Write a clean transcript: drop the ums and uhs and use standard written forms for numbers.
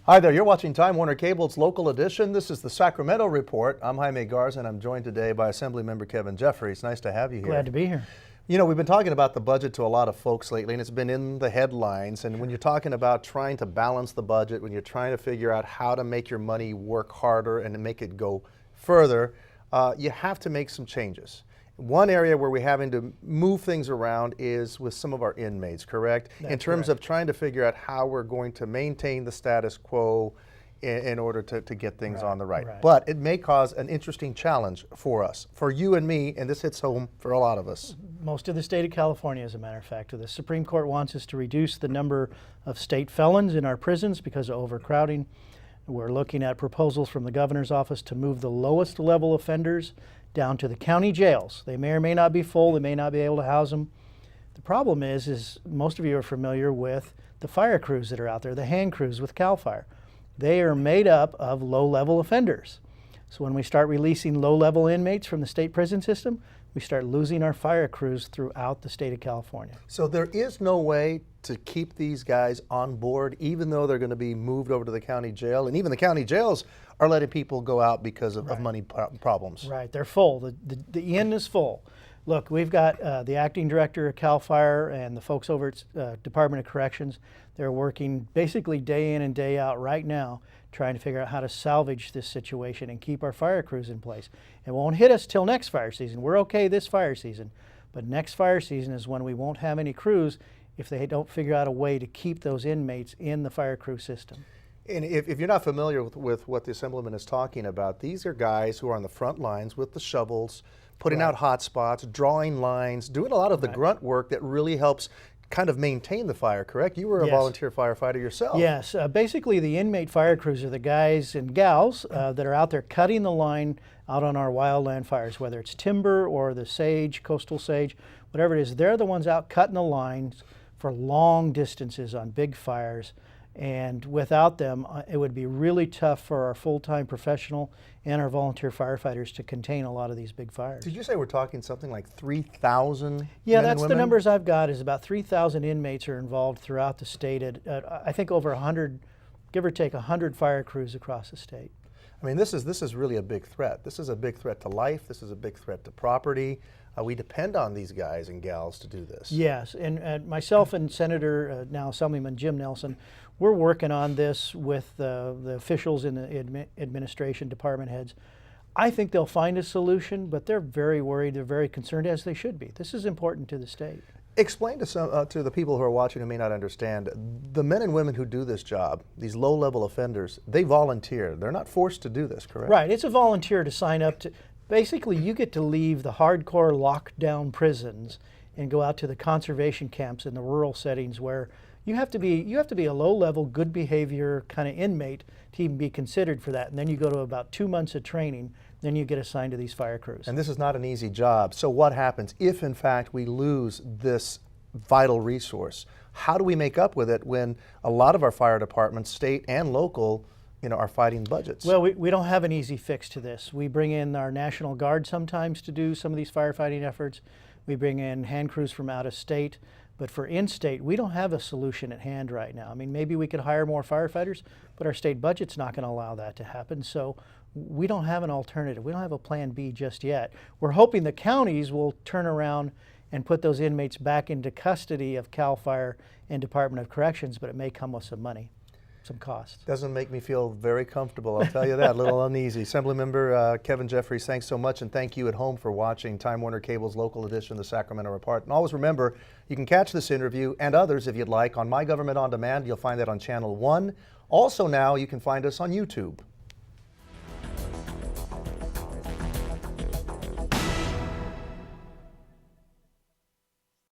Hi there, you're watching Time Warner Cable's local edition. This is the Sacramento Report. I'm Jaime Garza and I'm joined today by Assemblymember Kevin Jeffries. Nice to have you here. Glad to be here. You know, we've been talking about the budget to a lot of folks lately and it's been in the headlines. And when you're talking about trying to balance the budget, when you're trying to figure out how to make your money work harder and to make it go further, you have to make some changes. One area where we're having to move things around is with some of our inmates, correct? That's in terms correct. of trying to figure out how we're going to maintain the status quo in order to get things on the right. But it may cause an interesting challenge for us, for you and me, and this hits home for a lot of us. Most of the state of California, as a matter of fact. The Supreme Court wants us to reduce the number of state felons in our prisons because of overcrowding. We're looking at proposals from the governor's office to move the lowest level offenders down to the county jails. They may or may not be full, they may not be able to house them. The problem is most of you are familiar with the fire crews that are out there, the hand crews with CAL FIRE. They are made up of low-level offenders. So when we start releasing low-level inmates from the state prison system, we start losing our fire crews throughout the state of California. So there is no way to keep these guys on board, even though they're going to be moved over to the county jail, and even the county jails are letting people go out because of money problems. Right, they're full. The inn is full. Look, we've got the acting director of CAL FIRE and the folks over at Department of Corrections. They're working basically day in and day out right now trying to figure out how to salvage this situation and keep our fire crews in place. It won't hit us till next fire season. We're okay this fire season, but next fire season is when we won't have any crews if they don't figure out a way to keep those inmates in the fire crew system. And if you're not familiar with what the Assemblyman is talking about, these are guys who are on the front lines with the shovels, putting out hot spots, drawing lines, doing a lot of the grunt work that really helps kind of maintain the fire, correct? You were a volunteer firefighter yourself. Yes, basically the inmate fire crews are the guys and gals that are out there cutting the line out on our wildland fires, whether it's timber or the sage, coastal sage, whatever it is. They're the ones out cutting the lines for long distances on big fires. And without them, it would be really tough for our full-time professional and our volunteer firefighters to contain a lot of these big fires. Did you say we're talking something like 3,000 Yeah, men that's and the women? numbers I've got, is about 3,000 inmates are involved throughout the state. I think over 100, give or take 100 fire crews across the state. I mean, this is really a big threat. This is a big threat to life. This is a big threat to property. We depend on these guys and gals to do this. Yes, and myself and Senator, now Assemblyman Jim Nelson, we're working on this with the officials in the administration, department heads. I think they'll find a solution, but they're very worried, they're very concerned, as they should be. This is important to the state. Explain to the people who are watching who may not understand, the men and women who do this job, these low-level offenders, they volunteer. They're not forced to do this, correct? Right, it's a volunteer to sign up to. Basically, you get to leave the hardcore lockdown prisons and go out to the conservation camps in the rural settings where you have to be a low-level, good behavior kind of inmate to even be considered for that. And then you go to about 2 months of training, then you get assigned to these fire crews. And this is not an easy job. So what happens if, in fact, we lose this vital resource? How do we make up with it when a lot of our fire departments, state and local, are fighting budgets? Well, we don't have an easy fix to this. We bring in our National Guard sometimes to do some of these firefighting efforts. We bring in hand crews from out of state. But for in-state, we don't have a solution at hand right now. I mean, maybe we could hire more firefighters, but our state budget's not going to allow that to happen. So we don't have an alternative. We don't have a plan B just yet. We're hoping the counties will turn around and put those inmates back into custody of CAL FIRE and Department of Corrections, but it may come with some money, some costs. Doesn't make me feel very comfortable, I'll tell you that, a little uneasy. Assemblymember Kevin Jeffries, thanks so much, and thank you at home for watching Time Warner Cable's local edition of the Sacramento Report. And always remember, you can catch this interview and others if you'd like on My Government On Demand. You'll find that on Channel 1. Also now, you can find us on YouTube.